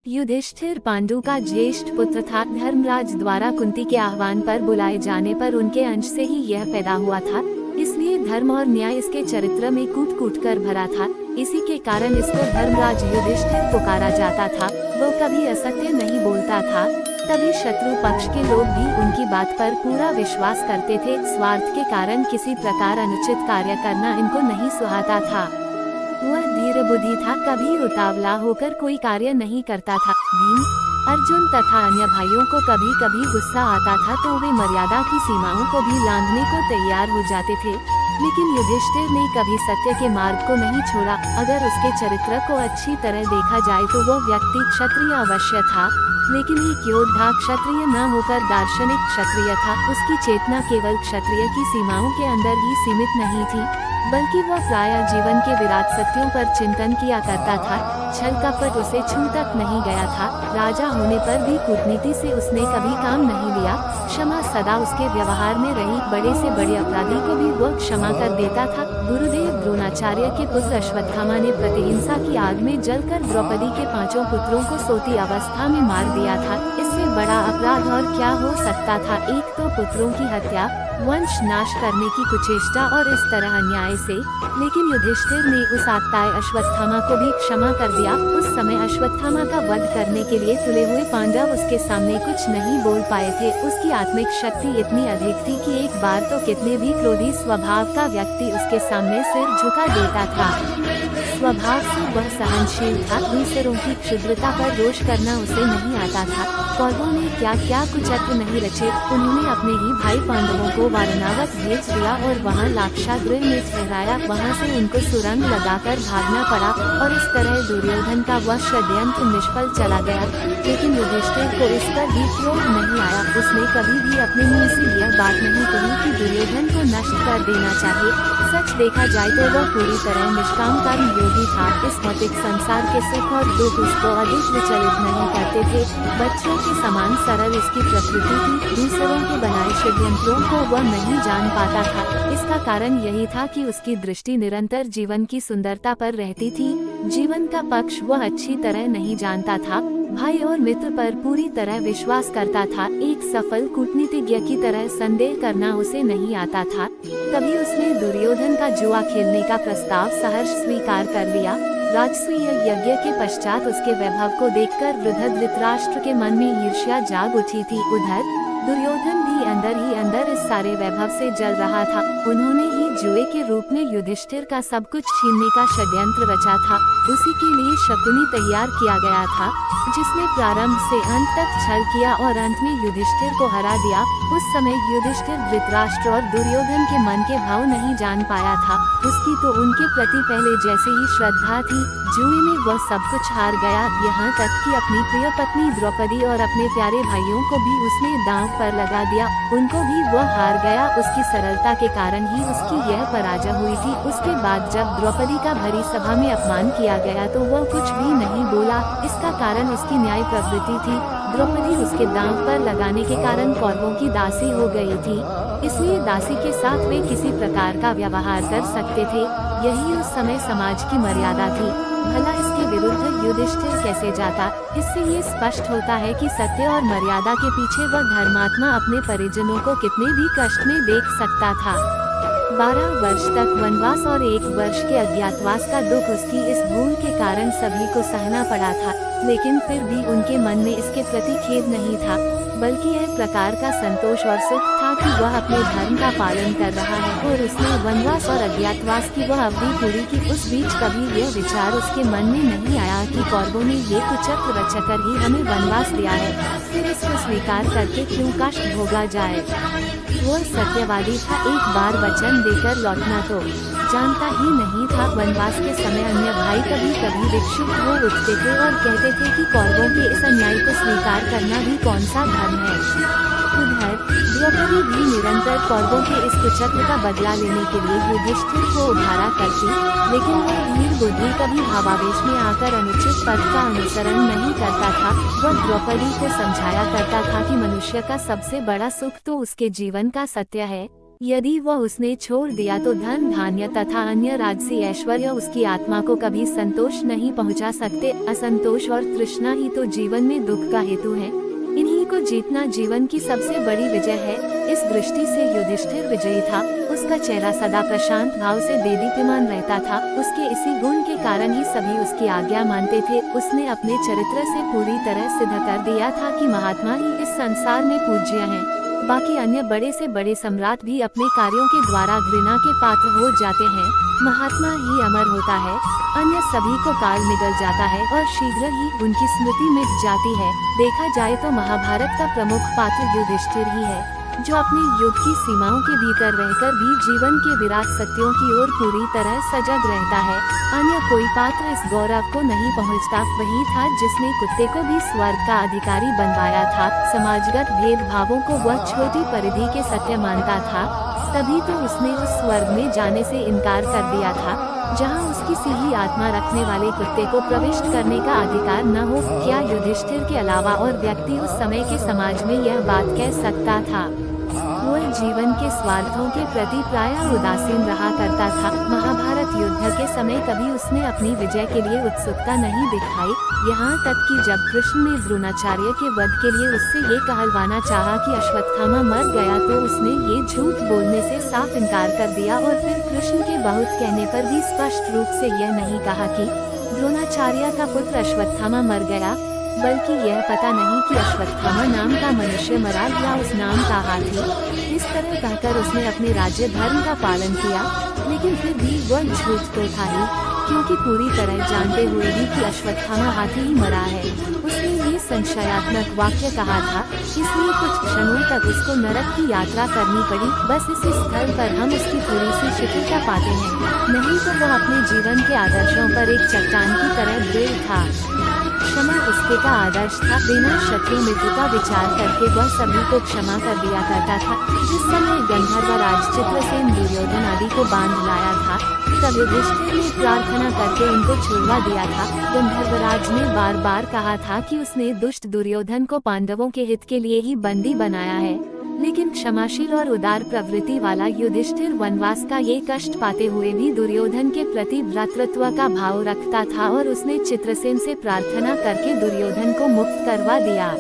युधिष्ठिर पांडु का ज्येष्ठ पुत्र था। धर्मराज द्वारा कुंती के आह्वान पर बुलाए जाने पर उनके अंश से ही यह पैदा हुआ था, इसलिए धर्म और न्याय इसके चरित्र में कूट कूट कर भरा था। इसी के कारण इसको धर्मराज युधिष्ठिर पुकारा जाता था। वो कभी असत्य नहीं बोलता था, तभी शत्रु पक्ष के लोग भी उनकी बात पर पूरा विश्वास करते थे। स्वार्थ के कारण किसी प्रकार अनुचित कार्य करना इनको नहीं सुहाता था। वह धीर बुद्धि था, कभी उतावला होकर कोई कार्य नहीं करता था। भीम, अर्जुन तथा अन्य भाइयों को कभी कभी गुस्सा आता था तो वे मर्यादा की सीमाओं को भी लांघने को तैयार हो जाते थे, लेकिन युधिष्ठिर ने कभी सत्य के मार्ग को नहीं छोड़ा। अगर उसके चरित्र को अच्छी तरह देखा जाए तो वो व्यक्ति क्षत्रिय अवश्य था, लेकिन एक योद्धा क्षत्रिय न होकर दार्शनिक क्षत्रिय था। उसकी चेतना केवल क्षत्रिय की सीमाओं के अंदर ही सीमित नहीं थी, बल्कि वह प्रायः जीवन के विराट सत्यों पर चिंतन किया करता था। छल कपट उसे छू तक नहीं गया था। राजा होने पर भी कूटनीति से उसने कभी काम नहीं लिया। क्षमा सदा उसके व्यवहार में रही। बड़े से बड़े अपराधी को भी वह क्षमा कर देता था। गुरुदेव द्रोणाचार्य के पुत्र अश्वत्थामा ने प्रतिहिंसा की आग में जलकर द्रौपदी के 5 पुत्रों को सोती अवस्था में मार दिया था। इससे बड़ा अपराध और क्या हो सकता था। एक तो पुत्रों की हत्या, वंश नाश करने की कुचेष्टा और इस तरह अन्याय से, लेकिन युधिष्ठिर ने उस आत्ताय अश्वत्थामा को भी क्षमा कर दिया। उस समय अश्वत्थामा का वध करने के लिए तुले हुए पांडव उसके सामने कुछ नहीं बोल पाए थे। उसकी आत्मिक शक्ति इतनी अधिक थी कि एक बार तो कितने भी क्रोधी स्वभाव का व्यक्ति उसके सामने सिर झुका देता था। स्वभाव से वह सहनशील था। दूसरों की क्षुद्रता पर रोष करना उसे नहीं आता था। कौरवों ने क्या क्या कुचक्र नहीं रचे। उन्होंने अपने ही भाई पांडवों को वारणावत भेज दिया और वहां लाक्षागृह में ठहराया। वहां से उनको सुरंग लगाकर भागना पड़ा और इस तरह दुर्योधन का वह षड्यंत्र निष्फल चला गया। लेकिन युधिष्ठिर को इस पर भी क्रोध नहीं आया। उसने कभी भी अपने मुंह से यह बात नहीं कही कि दुर्योधन को नष्ट कर देना चाहिए। सच देखा जाए तो वह पूरी तरह निष्काम कर्म योगी था। इस भौतिक संसार के सुख और दुख उसको अधिक विचलित नहीं करते थे। बच्चों के समान सरल इसकी प्रकृति थी। दूसरों के बनाए षड्यंत्रों को वह नहीं जान पाता था। इसका कारण यही था कि उसकी दृष्टि निरंतर जीवन की सुंदरता पर रहती थी। जीवन का पक्ष वह अच्छी तरह नहीं जानता था। भाई और मित्र पर पूरी तरह विश्वास करता था। एक सफल कूटनीतिज्ञ की तरह संदेह करना उसे नहीं आता था। तभी उसने दुर्योधन का जुआ खेलने का प्रस्ताव सहर्ष स्वीकार कर लिया। राजसूय यज्ञ के पश्चात उसके वैभव को देखकर वृद्ध धृतराष्ट्र के मन में ईर्ष्या जाग उठी थी। उधर दुर्योधन भी अंदर ही अंदर इस सारे वैभव से जल रहा था। उन्होंने ही जुए के रूप में युधिष्ठिर का सब कुछ छीनने का षड्यंत्र रचा था। उसी के लिए शकुनी तैयार किया गया था, जिसने प्रारंभ से अंत तक छल किया और अंत में युधिष्ठिर को हरा दिया। उस समय युधिष्ठिर धृतराष्ट्र और दुर्योधन के मन के भाव नहीं जान पाया था। उसकी तो उनके प्रति पहले जैसे ही श्रद्धा थी। जुए में वह सब कुछ हार गया, यहाँ तक कि अपनी प्रिय पत्नी द्रौपदी और अपने प्यारे भाइयों को भी उसने दांव पर लगा दिया। उनको भी वह हार गया। उसकी सरलता के कारण ही उसकी यह पराजय हुई थी। उसके बाद जब द्रौपदी का भरी सभा में अपमान किया गया तो वह कुछ भी नहीं बोला। इसका कारण उसकी न्याय प्रवृत्ति थी। द्रौपदी उसके दांव पर लगाने के कारण कौरवों की दासी हो गई थी, इसलिए दासी के साथ वे किसी प्रकार का व्यवहार कर सकते थे। यही उस समय समाज की मर्यादा थी। भला इसके विरुद्ध युधिष्ठिर कैसे जाता। इससे ये स्पष्ट होता है कि सत्य और मर्यादा के पीछे वह धर्मात्मा अपने परिजनों को कितने भी कष्ट में देख सकता था। 12 वर्ष तक वनवास और 1 वर्ष के अज्ञातवास का दुख उसकी इस भूल के कारण सभी को सहना पड़ा था, लेकिन फिर भी उनके मन में इसके प्रति खेद नहीं था, बल्कि एक प्रकार का संतोष और सुख था कि वह अपने धर्म का पालन कर रहा है। और उसने वनवास और अज्ञातवास की वह अवधि पूरी की। उस बीच कभी यह विचार उसके मन में नहीं आया कि कौरवों ने ये कुचक्र रचकर ही हमें वनवास दिया है, फिर इसको स्वीकार करके क्यों कष्ट भोगा जाए। वह सत्यवादी था। एक बार वचन देकर लौटना तो जानता ही नहीं था। वनवास के समय अन्य भाई कभी कभी विक्षुब्ध हो उठते थे और कहते थे कि कौरवों के इस अन्याय को स्वीकार करना भी कौन सा धर्म है। उधर द्रौपदी भी निरंतर कौरवों के इस कुचक्र का बदला लेने के लिए युधिष्ठिर को उभारा करती, लेकिन वह धीर बुद्धि कभी भावावेश में आकर अनुचित पथ का अनुसरण नहीं करता था। वह द्रौपदी को समझाया करता था कि मनुष्य का सबसे बड़ा सुख तो उसके जीवन का सत्य है। यदि वह उसने छोड़ दिया तो धन धान्य तथा अन्य राजसी ऐश्वर्य उसकी आत्मा को कभी संतोष नहीं पहुंचा सकते। असंतोष और तृष्णा ही तो जीवन में दुख का हेतु है। इन्हीं को जीतना जीवन की सबसे बड़ी विजय है। इस दृष्टि से युधिष्ठिर विजयी था। उसका चेहरा सदा प्रशांत भाव से देदीप्यमान रहता था। उसके इसी गुण के कारण ही सभी उसकी आज्ञा मानते थे। उसने अपने चरित्र से पूरी तरह सिद्ध कर दिया था कि महात्मा ही इस संसार में पूज्य हैं। बाकी अन्य बड़े से बड़े सम्राट भी अपने कार्यों के द्वारा घृणा के पात्र हो जाते हैं। महात्मा ही अमर होता है। अन्य सभी को काल निगल जाता है और शीघ्र ही उनकी स्मृति मिट जाती है। देखा जाए तो महाभारत का प्रमुख पात्र युधिष्ठिर ही है, जो अपने युद्ध की सीमाओं के भीतर रहकर भी जीवन के विराट सत्यों की ओर पूरी तरह सजग रहता है। अन्य कोई पात्र इस गौरव को नहीं पहुंचता। वही था जिसने कुत्ते को भी स्वर्ग का अधिकारी बनवाया था। समाजगत भेदभावों को वह छोटी परिधि के सत्य मानता था, तभी तो उसने उस स्वर्ग में जाने से इनकार कर दिया था जहां उसकी सी ही आत्मा रखने वाले कुत्ते को प्रविष्ट करने का अधिकार न हो। क्या युधिष्ठिर के अलावा और व्यक्ति उस समय के समाज में यह बात कह सकता था? वह जीवन के स्वार्थों के प्रति प्रायः उदासीन रहा करता था। महाभारत युद्ध के समय कभी उसने अपनी विजय के लिए उत्सुकता नहीं दिखाई। यहाँ तक कि जब कृष्ण ने द्रोणाचार्य के वध के लिए उससे ये कहलवाना चाहा कि अश्वत्थामा मर गया, तो उसने ये झूठ बोलने से साफ इनकार कर दिया और फिर कृष्ण के बहुत कहने पर भी स्पष्ट रूप से यह नहीं कहा कि द्रोणाचार्य का पुत्र अश्वत्थामा मर गया, बल्कि यह पता नहीं कि अश्वत्थामा नाम का मनुष्य मरा या उस नाम का हाथी। इस तरह कहकर उसने अपने राज्य धर्म का पालन किया, लेकिन फिर भी वह झूठ तो था ही, क्योंकि पूरी तरह जानते हुए भी कि अश्वत्थामा हाथी ही मरा है। उसने ये संशयात्मक वाक्य कहा था, इसलिए कुछ क्षणों तक उसको नरक की यात्रा करनी पड़ी। बस इस स्थल पर हम उसकी थोड़ी सी शिथिलता पाते हैं, नहीं तो वह अपने जीवन के आदर्शों पर एक चट्टान की तरह दृढ़ था। क्षमा उसके का आदर्श था। बिना शत्रु मित्र का विचार करके वह सभी को क्षमा कर दिया करता था। जिस समय गंधर्वराज चित्रसेन दुर्योधन आदि को बांध लाया था, तब युधिष्ठिर ने प्रार्थना करके उनको छुड़वा दिया था। गंधर्वराज ने बार बार कहा था कि उसने दुष्ट दुर्योधन को पांडवों के हित के लिए ही बंदी बनाया है, लेकिन क्षमाशील और उदार प्रवृत्ति वाला युधिष्ठिर वनवास का ये कष्ट पाते हुए भी दुर्योधन के प्रति भ्रातृत्व का भाव रखता था और उसने चित्रसेन से प्रार्थना करके दुर्योधन को मुक्त करवा दिया।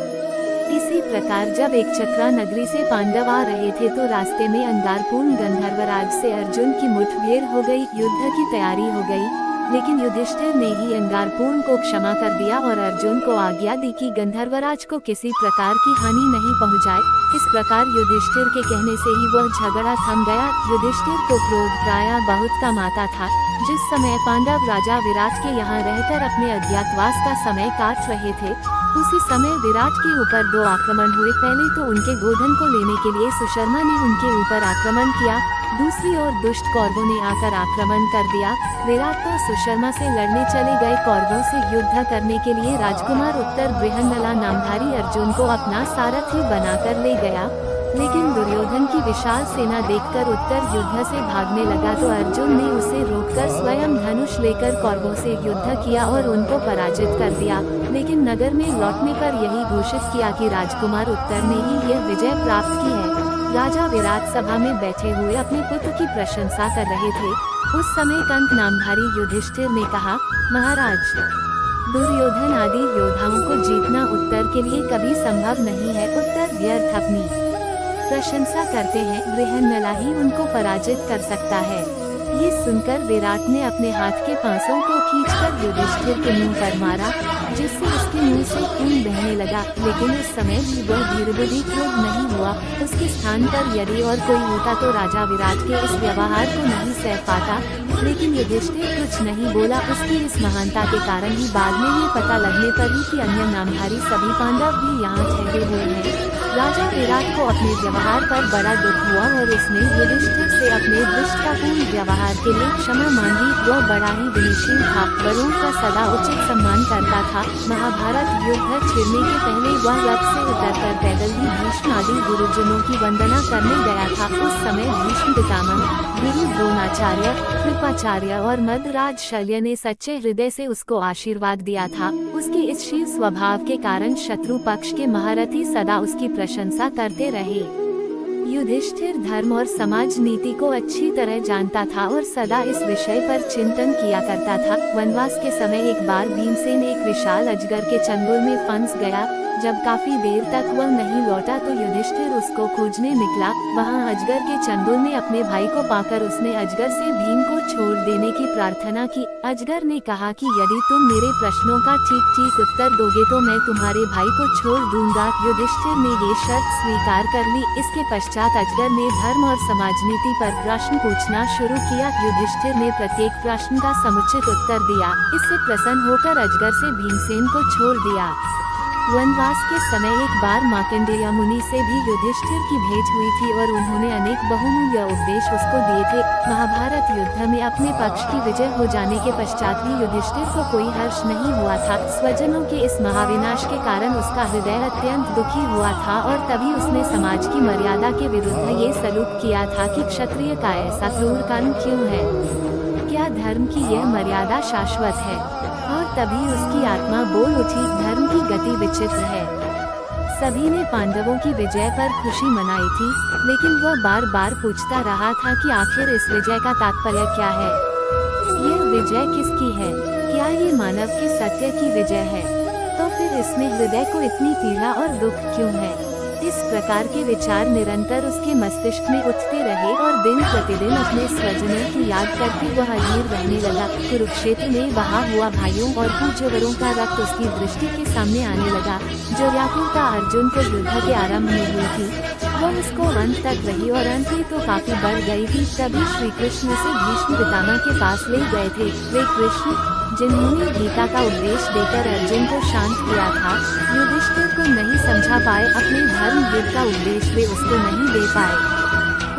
इसी प्रकार जब एक चक्रा नगरी से पांडव आ रहे थे तो रास्ते में अंगारपूर्ण गंधर्वराज से अर्जुन की मुठभेड़ हो गई। युद्ध की तैयारी हो गई, लेकिन युधिष्ठिर ने ही अंगारपूर्ण को क्षमा कर दिया और अर्जुन को आज्ञा दी कि गंधर्वराज को किसी प्रकार की हानि नहीं पहुंचाए। इस प्रकार युधिष्ठिर के कहने से ही वह झगड़ा थम गया। युधिष्ठिर को क्रोध प्रायः बहुत कम आता था। जिस समय पांडव राजा विराट के यहाँ रहकर अपने अज्ञातवास का समय काट रहे थे, उसी समय विराट के ऊपर 2 आक्रमण हुए। पहले तो उनके गोधन को लेने के लिए सुशर्मा ने उनके ऊपर आक्रमण किया, दूसरी ओर दुष्ट कौरवों ने आकर आक्रमण कर दिया। विराट तो सुशर्मा से लड़ने चले गए। कौरवों से युद्ध करने के लिए राजकुमार उत्तर बृहन्नला नामधारी अर्जुन को अपना सारथी बनाकर ले गया, लेकिन दुर्योधन की विशाल सेना देखकर उत्तर युद्ध से भागने लगा तो अर्जुन ने उसे रोककर स्वयं धनुष लेकर कौरवों से युद्ध किया और उनको पराजित कर दिया। लेकिन नगर में लौटने पर यही घोषित किया कि राजकुमार उत्तर ने ही यह विजय प्राप्त की है। राजा विराट सभा में बैठे हुए अपने पुत्र की प्रशंसा कर रहे थे। उस समय कंक नामधारी युधिष्ठिर ने कहा, महाराज, दुर्योधन आदि योद्धाओं को जीतना उत्तर के लिए कभी संभव नहीं है। उत्तर व्यर्थ अपनी प्रशंसा करते हैं, बृहन्नला ही उनको पराजित कर सकता है। ये सुनकर विराट ने अपने हाथ के पांसों को खींचकर युधिष्ठिर के मुंह पर मारा, जिससे उसके मुंह से खून बहने लगा। लेकिन उस समय भी वह धीरबुद्धि क्रोध नहीं हुआ। उसके स्थान पर यदि और कोई होता तो राजा विराट के इस व्यवहार को नहीं सह पाता, लेकिन युधिष्ठिर कुछ नहीं बोला। उसकी इस महानता के कारण ही बाद में ये पता लगने पर ही कि अन्य नामधारी सभी पांडव भी यहाँ ठहरे हुए हैं। राजा विराट को अपने व्यवहार पर बड़ा दुख हुआ और उसने युधिष्ठिर से अपने दुष्टतापूर्ण व्यवहार के लिए क्षमा मांगी। वह बड़ा ही विनयशील था, बड़ों का सदा उचित सम्मान करता था। महाभारत युद्ध छिड़ने के पहले वह रथ से उतरकर पैदल ही भीष्म आदि गुरुजनों की वंदना करने गया था। उस समय भीष्म पितामह, गुरु द्रोणाचार्य, कृपाचार्य और मदराज शल्य ने सच्चे हृदय से उसको आशीर्वाद दिया था। उसके इस शील स्वभाव के कारण शत्रु पक्ष के महारथी सदा उसकी प्रशंसा करते रहे। युधिष्ठिर धर्म और समाज नीति को अच्छी तरह जानता था और सदा इस विषय पर चिंतन किया करता था। वनवास के समय एक बार भीमसेन एक विशाल अजगर के चंगुल में फंस गया। जब काफी देर तक वह नहीं लौटा तो युधिष्ठिर उसको खोजने निकला। वहां अजगर के चंगुल में अपने भाई को पाकर उसने अजगर से भीम को छोड़ देने की प्रार्थना की। अजगर ने कहा कि यदि तुम मेरे प्रश्नों का ठीक ठीक उत्तर दोगे तो मैं तुम्हारे भाई को छोड़ दूंगा। युधिष्ठिर ने ये शर्त स्वीकार कर ली। इसके पश्चात अजगर ने धर्म और समाजनीति पर प्रश्न पूछना शुरू किया। युधिष्ठिर ने प्रत्येक प्रश्न का समुचित उत्तर दिया। इससे प्रसन्न होकर अजगर से भीमसेन को छोड़ दिया। वनवास के समय एक बार मार्कंडेय मुनि से भी युधिष्ठिर की भेंट हुई थी और उन्होंने अनेक बहुमूल्य उपदेश उसको दिए थे। महाभारत युद्ध में अपने पक्ष की विजय हो जाने के पश्चात भी युधिष्ठिर को कोई हर्ष नहीं हुआ था। स्वजनों के इस महाविनाश के कारण उसका हृदय अत्यंत दुखी हुआ था और तभी उसने समाज की मर्यादा के विरुद्ध ये सलूक किया था कि क्षत्रिय का ऐसा क्रूर कर्म क्यों है, क्या धर्म की यह मर्यादा शाश्वत है। और तभी उसकी आत्मा बोल उठी, धर्म की गति विचित्र है। सभी ने पांडवों की विजय पर खुशी मनाई थी, लेकिन वह बार बार पूछता रहा था कि आखिर इस विजय का तात्पर्य क्या है, यह विजय किसकी है, क्या ये मानव के सत्य की विजय है, तो फिर इसमें हृदय को इतनी पीड़ा और दुख क्यों है। इस प्रकार के विचार निरंतर उसके मस्तिष्क में उठते रहे और दिन प्रतिदिन अपने स्वजनों की याद करके वह अधीर रहने लगा। कुरुक्षेत्र में बहा हुआ भाइयों और पूज्यवरों का रक्त उसकी दृष्टि के सामने आने लगा। जो व्याकुलता अर्जुन को युद्ध के आरंभ में हुई थी वह उसको अंत तक रही और अंत में तो काफी बढ़ गई थी। तभी श्री कृष्ण उसे भीष्म पितामह के पास ले गए थे। वे कृष्ण जिन्होंने गीता का उपदेश देकर अर्जुन को शांत किया था, युधिष्ठिर को नहीं समझा पाए। अपने धर्म युद्ध का उपदेश वे उसको नहीं दे पाए।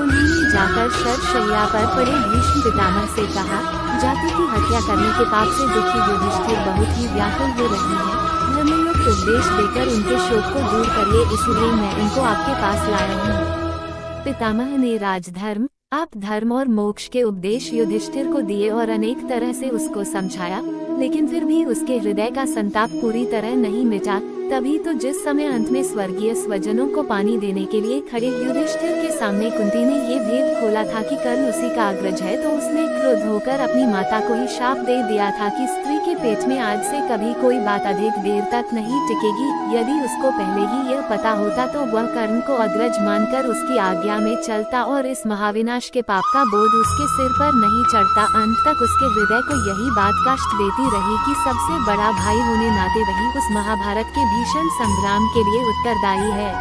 उन्होंने जाकर शरशैया पर पड़े भीष्म पितामह से कहा, जाति की हत्या करने के पाप से दुखी युधिष्ठिर बहुत ही व्याकुल हो रही है। धर्मयुक्त उपदेश देकर उनके शोक को दूर करिए, इसलिए मैं इनको आपके पास लाया हूँ। पितामह ने राजधर्म, आप धर्म और मोक्ष के उपदेश युधिष्ठिर को दिए और अनेक तरह से उसको समझाया, लेकिन फिर भी उसके हृदय का संताप पूरी तरह नहीं मिटा। तभी तो जिस समय अंत में स्वर्गीय स्वजनों को पानी देने के लिए खड़े युधिष्ठिर के सामने कुंती ने ये भेद खोला था कि कर्ण उसी का अग्रज है, तो उसने क्रुद्ध होकर अपनी माता को ही शाप दे दिया था कि स्त्री के पेट में आज से कभी कोई बात अधिक देर तक नहीं टिकेगी। यदि उसको पहले ही यह पता होता तो वह कर्ण को अग्रज मानकर उसकी आज्ञा में चलता और इस महाविनाश के पाप का बोझ उसके सिर पर नहीं चढ़ता। अंत तक उसके हृदय को यही बात कष्ट देती रही कि सबसे बड़ा भाई होने नाते वही उस महाभारत के भीषण संग्राम के लिए उत्तरदायी है।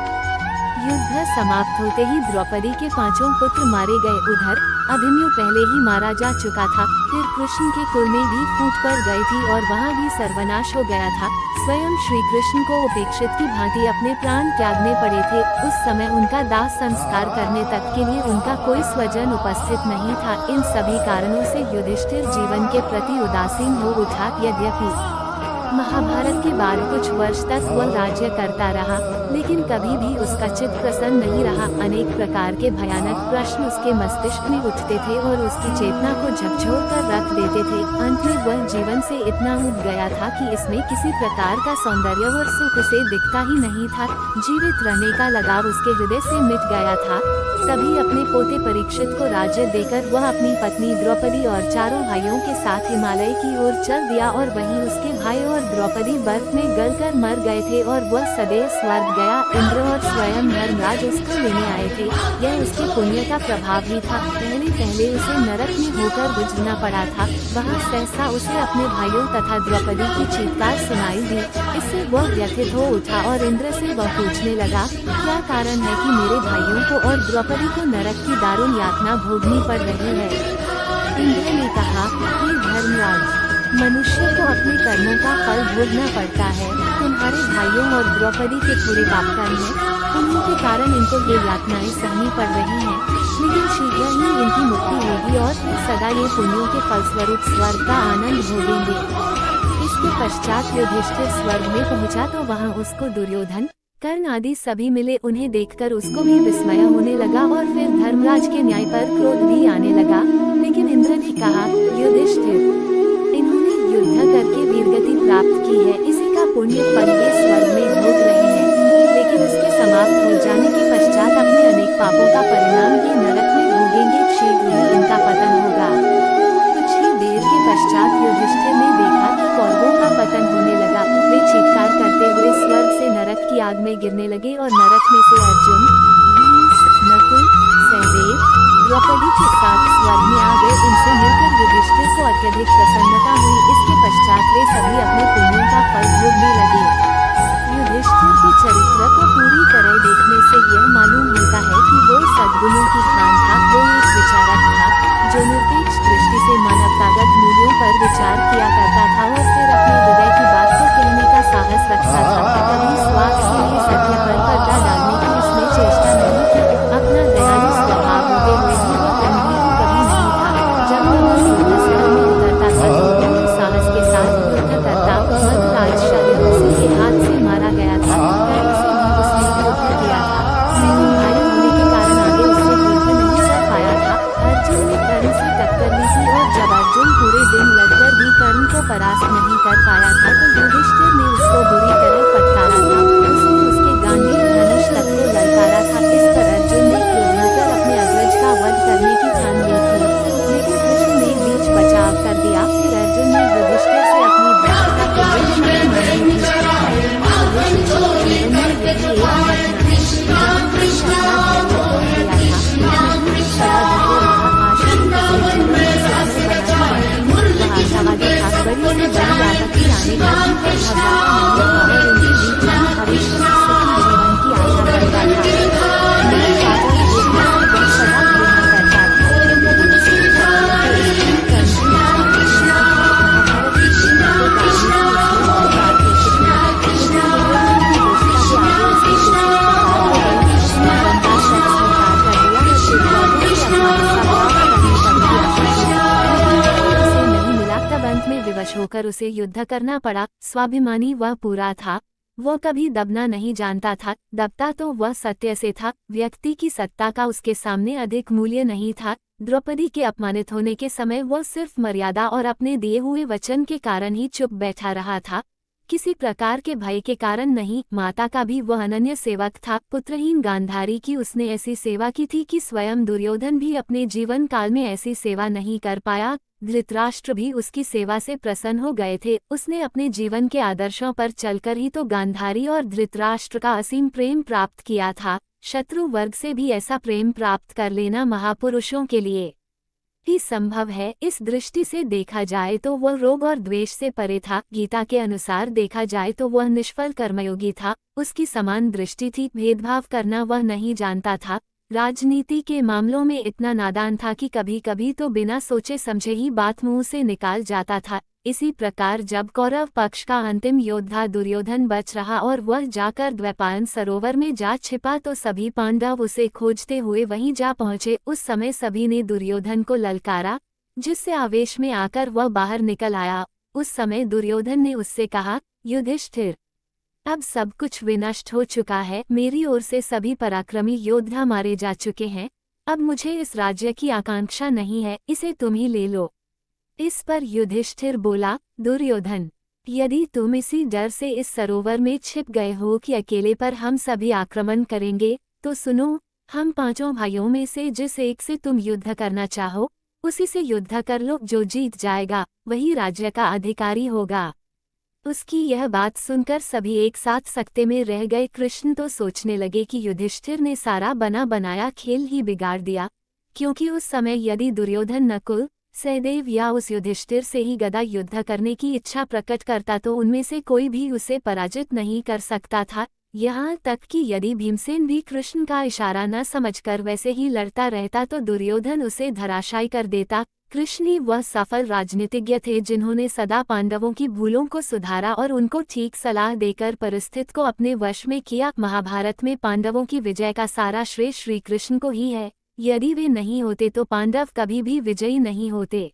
युद्ध समाप्त होते ही द्रौपदी के 5 पुत्र मारे गए। उधर अभिमन्यु पहले ही मारा जा चुका था, फिर कृष्ण के कुल में भी फूट पड़ गई थी और वहाँ भी सर्वनाश हो गया था। स्वयं श्री कृष्ण को उपेक्षित की भांति अपने प्राण त्यागने पड़े थे। उस समय उनका दाह संस्कार करने तक के लिए उनका कोई स्वजन उपस्थित नहीं था। इन सभी कारणों से युधिष्ठिर जीवन के प्रति उदासीन हो उठा। यद्यपि महाभारत के बाद कुछ वर्ष तक वह राज्य करता रहा, लेकिन कभी भी उसका चित्त प्रसन्न नहीं रहा। अनेक प्रकार के भयानक प्रश्न उसके मस्तिष्क में उठते थे और उसकी चेतना को झकझोर कर रख देते थे। अंत में वह जीवन से इतना उब गया था कि इसमें किसी प्रकार का सौंदर्य और सुख उसे दिखता ही नहीं था। जीवित रहने का लगाव उसके हृदय से मिट गया था। तभी अपने पोते परीक्षित को राज्य देकर वह अपनी पत्नी द्रौपदी और 4 भाइयों के साथ हिमालय की ओर चल दिया और वहीं उसके भाई और द्रौपदी बर्फ में गलकर मर गए थे और वह सदैव स्वर्ग गया। इंद्र और स्वयं धर्मराज उसको लेने आए थे। यह उसके पुण्य का प्रभाव ही था। पहले उसे नरक में होकर गुजरना पड़ा था। वहाँ सहसा उसे अपने भाइयों तथा द्रौपदी की चीत्कार सुनाई दी। इससे वह व्यथित हो उठा और इंद्र से वह पूछने लगा, क्या कारण है कि मेरे भाइयों को और द्रौपदी को नरक की दारुण यातना भोगनी पड़ रही है। इंद्र ने कहा, हे धर्मराज, मनुष्य को अपने कर्मों का फल भोगना पड़ता है। तुम्हारे भाइयों और द्रौपदी के थोड़े पाप कर्म हैं, उन्हीं के कारण इनको ये यातनाएं सहनी पड़ रही हैं, लेकिन शीघ्र ही इनकी मुक्ति होगी और फिर सदा ये पुण्यों के फलस्वरूप स्वर्ग का आनंद भोगेंगे। इसके पश्चात युधिष्ठिर स्वर्ग में पहुंचा तो वहां उसको दुर्योधन, कर्ण आदि सभी मिले। उन्हें देखकर उसको भी विस्मय होने लगा और फिर धर्मराज के न्याय पर क्रोध भी आने लगा। लेकिन इंद्र ने कहा, युधिष्ठिर, इन्होंने युद्ध करके वीरगति प्राप्त की है, इसी का पुण्य फल ये स्वर्ग में भोग रहे हैं, लेकिन उसके समाप्त हो जाने के पश्चात अपने अनेक पापों का आग में गिरने लगे और नरक में से अर्जुन, नकुल, सहदेव, द्रौपदी के साथ स्वर्ग में आ गए। इनसे मिलकर युधिष्ठिर को अत्यधिक प्रसन्नता हुई। इसके पश्चात वे सभी अपने पुण्यों का फल भोगने लगे। युधिष्ठिर के चरित्र को पूरी तरह देखने से यह मालूम होता है कि वो सद्गुणों की खान था। वो एक विचारक था जो निरपेक्ष दृष्टि से मानवतागत मूल्यों पर विचार किया करता था और फिर अपने हृदय की बात को कहने का साहस रखता था। कभी स्वार्थ के लिए सत्य पर पर्दा डालने की उसने चेष्टा नहीं की। अपना दयालु स्वभाव होते हुए भी वो गंभीर कभी नहीं था। जब वह युद्धस्थल में उतरता था तो पूर्ण साहस के साथ युद्ध करता। मधुराज शल्य उसी के हाथ से मारा गया था। कर्ण से भी उसने युद्ध किया था, लेकिन घायल होने के कारण आगे उससे युद्ध नहीं कर पाया था। अर्जुन ने कर्ण से टक्कर ली थी और जब अर्जुन पूरे दिन लड़कर भी कर्ण को परास्त नहीं कर पाया था तो युधिष्ठिर ने उसको बुरी तरह फटकारा था। उसने उसके गांडीव धनुष तक को ललकारा था। इस पर अर्जुन ने क्रुद्ध होकर अपने अग्रज का वध करने की ठान ली थी, लेकिन कृष्ण ने बीच बचाव कर दिया। फिर अर्जुन ने युधिष्ठिर से अपनी धृष्टता के लिए क्षमा मांगी थी। युधिष्ठिर के जीवन में यही एक घटना है जहाँ कृष्ण अपना धैर्य तोड़ दिया था। नहीं खड़ा धैर्य रहा। आश्रम से जीवन में सफल बनाने आशावादी था। बड़ी से बड़ी आपत्ति आने पर भी वह घबराता नहीं था और उनके बीच में भविष्य में सुखी जीवन की आशा करता था। मेरे चाचा के जीवन में वह सदा प्रेम करता था। विवश होकर उसे युद्ध करना पड़ा। स्वाभिमानी वह पूरा था। वो कभी दबना नहीं जानता था। दबता तो वह सत्य से था। व्यक्ति की सत्ता का उसके सामने अधिक मूल्य नहीं था। द्रौपदी के अपमानित होने के समय वह सिर्फ मर्यादा और अपने दिए हुए वचन के कारण ही चुप बैठा रहा था, किसी प्रकार के भय के कारण नहीं। माता का भी वह अनन्य सेवक था। पुत्रहीन गांधारी की उसने ऐसी सेवा की थी कि स्वयं दुर्योधन भी अपने जीवन काल में ऐसी सेवा नहीं कर पाया। धृतराष्ट्र भी उसकी सेवा से प्रसन्न हो गए थे। उसने अपने जीवन के आदर्शों पर चलकर ही तो गांधारी और धृतराष्ट्र का असीम प्रेम प्राप्त किया था। शत्रु वर्ग से भी ऐसा प्रेम प्राप्त कर लेना महापुरुषों के लिए ही संभव है। इस दृष्टि से देखा जाए तो वह रोग और द्वेष से परे था। गीता के अनुसार देखा जाए तो वह निष्फल कर्मयोगी था। उसकी समान दृष्टि थी। भेदभाव करना वह नहीं जानता था। राजनीति के मामलों में इतना नादान था कि कभी कभी तो बिना सोचे समझे ही बात मुंह से निकाल जाता था। इसी प्रकार जब कौरव पक्ष का अंतिम योद्धा दुर्योधन बच रहा और वह जाकर द्वैपायन सरोवर में जा छिपा तो सभी पांडव उसे खोजते हुए वहीं जा पहुंचे। उस समय सभी ने दुर्योधन को ललकारा, जिससे आवेश में आकर वह बाहर निकल आया। उस समय दुर्योधन ने उससे कहा, युधिष्ठिर, अब सब कुछ विनष्ट हो चुका है। मेरी ओर से सभी पराक्रमी योद्धा मारे जा चुके हैं। अब मुझे इस राज्य की आकांक्षा नहीं है, इसे तुम ही ले लो। इस पर युधिष्ठिर बोला, दुर्योधन, यदि तुम इसी डर से इस सरोवर में छिप गए हो कि अकेले पर हम सभी आक्रमण करेंगे, तो सुनो, हम पांचों भाइयों में से जिस एक से तुम युद्ध करना चाहो उसी से युद्ध कर लो। जो जीत जाएगा वही राज्य का अधिकारी होगा। उसकी यह बात सुनकर सभी एक साथ सकते में रह गए। कृष्ण तो सोचने लगे कि युधिष्ठिर ने सारा बना बनाया खेल ही बिगाड़ दिया, क्योंकि उस समय यदि दुर्योधन नकुल, सहदेव या उस युधिष्ठिर से ही गदा युद्ध करने की इच्छा प्रकट करता तो उनमें से कोई भी उसे पराजित नहीं कर सकता था। यहाँ तक कि यदि भीमसेन भी कृष्ण का इशारा न समझकर वैसे ही लड़ता रहता तो दुर्योधन उसे धराशायी कर देता। कृष्ण ही वह सफल राजनीतिज्ञ थे जिन्होंने सदा पांडवों की भूलों को सुधारा और उनको ठीक सलाह देकर परिस्थिति को अपने वश में किया। महाभारत में पांडवों की विजय का सारा श्रेय श्री कृष्ण को ही है। यदि वे नहीं होते तो पांडव कभी भी विजयी नहीं होते।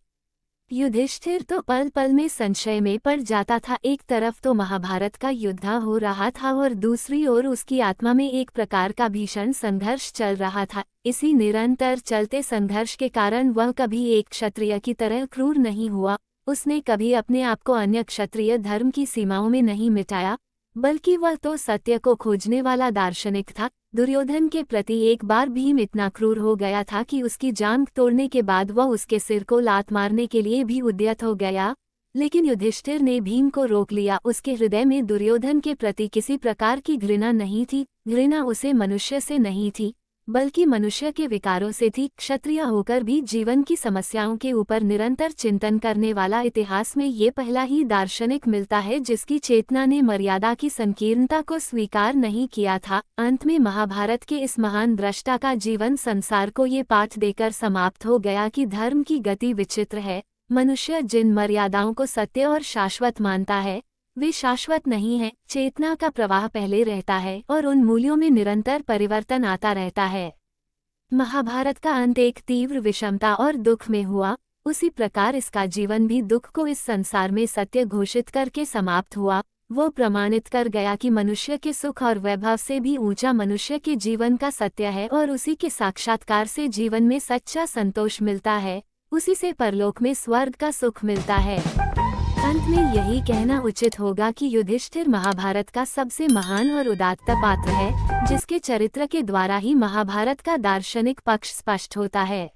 युधिष्ठिर तो पल पल में संशय में पड़ जाता था। एक तरफ तो महाभारत का युद्ध हो रहा था और दूसरी ओर उसकी आत्मा में एक प्रकार का भीषण संघर्ष चल रहा था। इसी निरंतर चलते संघर्ष के कारण वह कभी एक क्षत्रिय की तरह क्रूर नहीं हुआ। उसने कभी अपने आप को अन्य क्षत्रिय धर्म की सीमाओं में नहीं मिटाया, बल्कि वह तो सत्य को खोजने वाला दार्शनिक था। दुर्योधन के प्रति एक बार भीम इतना क्रूर हो गया था कि उसकी जांघ तोड़ने के बाद वह उसके सिर को लात मारने के लिए भी उद्यत हो गया। लेकिन युधिष्ठिर ने भीम को रोक लिया। उसके हृदय में दुर्योधन के प्रति किसी प्रकार की घृणा नहीं थी। घृणा उसे मनुष्य से नहीं थी, बल्कि मनुष्य के विकारों से थी। क्षत्रिय होकर भी जीवन की समस्याओं के ऊपर निरंतर चिंतन करने वाला इतिहास में ये पहला ही दार्शनिक मिलता है जिसकी चेतना ने मर्यादा की संकीर्णता को स्वीकार नहीं किया था। अंत में महाभारत के इस महान द्रष्टा का जीवन संसार को ये पाठ देकर समाप्त हो गया कि धर्म की गति विचित्र है। मनुष्य जिन मर्यादाओं को सत्य और शाश्वत मानता है वे शाश्वत नहीं है। चेतना का प्रवाह पहले रहता है और उन मूल्यों में निरंतर परिवर्तन आता रहता है। महाभारत का अंत एक तीव्र विषमता और दुख में हुआ, उसी प्रकार इसका जीवन भी दुख को इस संसार में सत्य घोषित करके समाप्त हुआ। वो प्रमाणित कर गया कि मनुष्य के सुख और वैभव से भी ऊंचा मनुष्य के जीवन का सत्य है और उसी के साक्षात्कार से जीवन में सच्चा संतोष मिलता है, उसी से परलोक में स्वर्ग का सुख मिलता है। अंत में यही कहना उचित होगा कि युधिष्ठिर महाभारत का सबसे महान और उदात्त पात्र है, जिसके चरित्र के द्वारा ही महाभारत का दार्शनिक पक्ष स्पष्ट होता है।